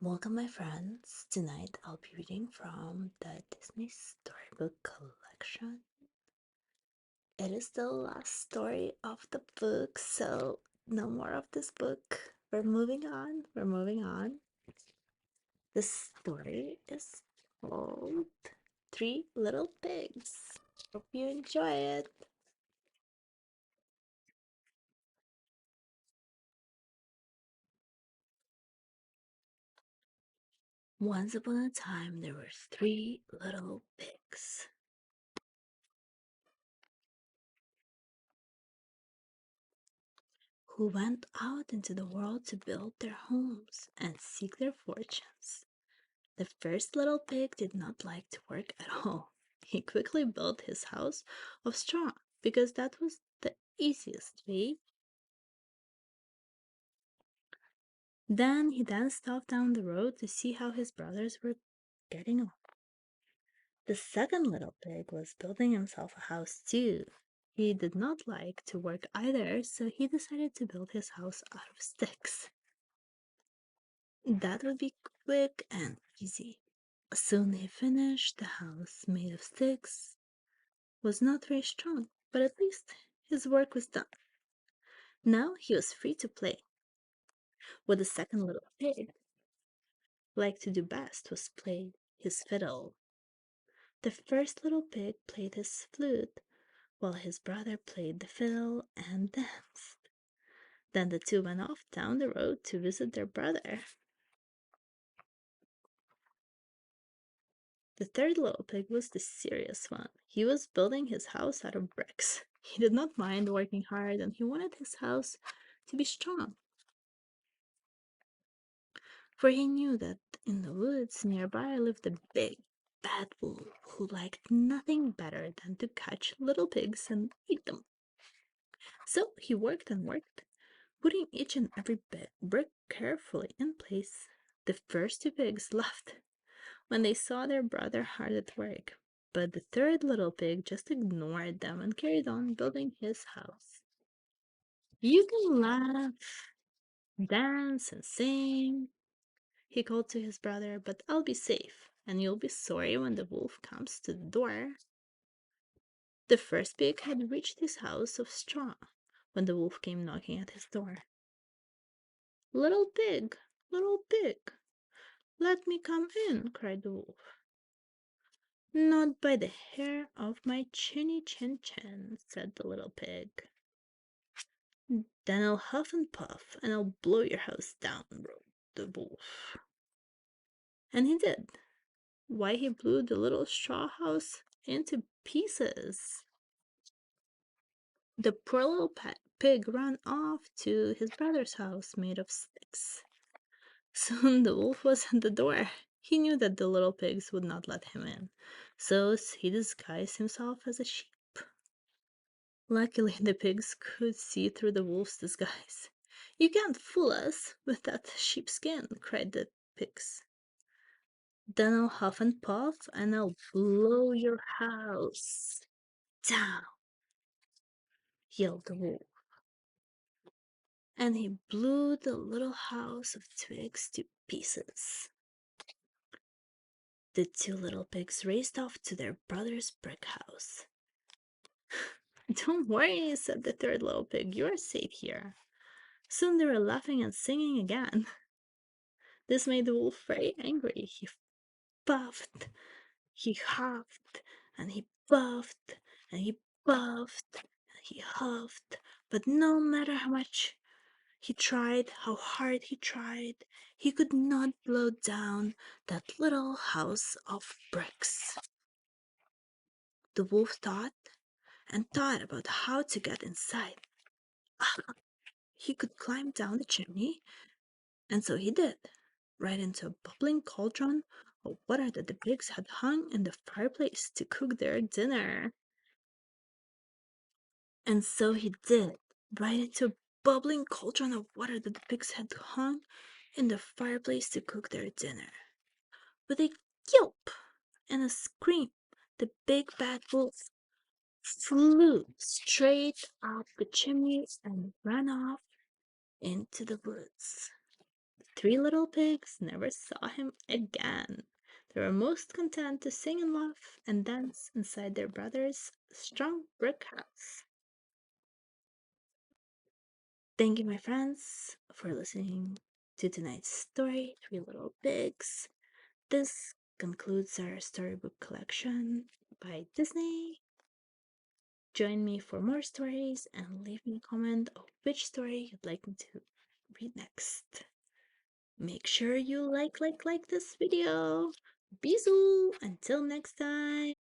Welcome, my friends. Tonight I'll be reading from the Disney Storybook Collection. It is the last story of the book, so no more of this book. We're moving on. The story is called Three Little Pigs. Hope you enjoy it. Once upon a time, there were three little pigs who went out into the world to build their homes and seek their fortunes. The first little pig did not like to work at all. He quickly built his house of straw because that was the easiest way. Then he danced off down the road to see how his brothers were getting on. The second little pig was building himself a house too. He did not like to work either, so he decided to build his house out of sticks. That would be quick and easy. Soon he finished. The house made of sticks was not very strong, but at least his work was done. Now he was free to play. What the second little pig liked to do best was play his fiddle. The first little pig played his flute, while his brother played the fiddle and danced. Then the two went off down the road to visit their brother. The third little pig was the serious one. He was building his house out of bricks. He did not mind working hard and he wanted his house to be strong. For he knew that in the woods nearby lived a big, bad wolf who liked nothing better than to catch little pigs and eat them. So he worked and worked, putting each and every brick carefully in place. The first two pigs laughed when they saw their brother hard at work, but the third little pig just ignored them and carried on building his house. You can laugh, dance, and sing, he called to his brother, but I'll be safe, and you'll be sorry when the wolf comes to the door. The first pig had reached his house of straw when the wolf came knocking at his door. Little pig, let me come in, cried the wolf. Not by the hair of my chinny chin chin, said the little pig. Then I'll huff and puff, and I'll blow your house down, roared the wolf. And he did. Why, he blew the little straw house into pieces. The poor little pig ran off to his brother's house made of sticks. Soon the wolf was at the door. He knew that the little pigs would not let him in, so he disguised himself as a sheep. Luckily, the pigs could see through the wolf's disguise. You can't fool us with that sheepskin, cried the pigs. Then I'll huff and puff, and I'll blow your house down, yelled the wolf. And he blew the little house of twigs to pieces. The two little pigs raced off to their brother's brick house. Don't worry, said the third little pig, you are safe here. Soon they were laughing and singing again. This made the wolf very angry. He puffed, he huffed, and he puffed, and he puffed, and he huffed, but no matter how much he tried, how hard he tried, he could not blow down that little house of bricks. The wolf thought and thought about how to get inside. He could climb down the chimney, and so he did, right into a bubbling cauldron of water that the pigs had hung in the fireplace to cook their dinner. And so he did, right into a bubbling cauldron of water that the pigs had hung in the fireplace to cook their dinner. With a yelp and a scream, the big bad wolf flew straight up the chimney and ran off into the woods. three little pigs never saw him again. They were most content to sing and laugh and dance inside their brother's strong brick house. Thank you, my friends, for listening to tonight's story, Three Little Pigs. This concludes our storybook collection by Disney. Join me for more stories and leave me a comment of which story you'd like me to read next. Make sure you like this video. Bisous! Until next time!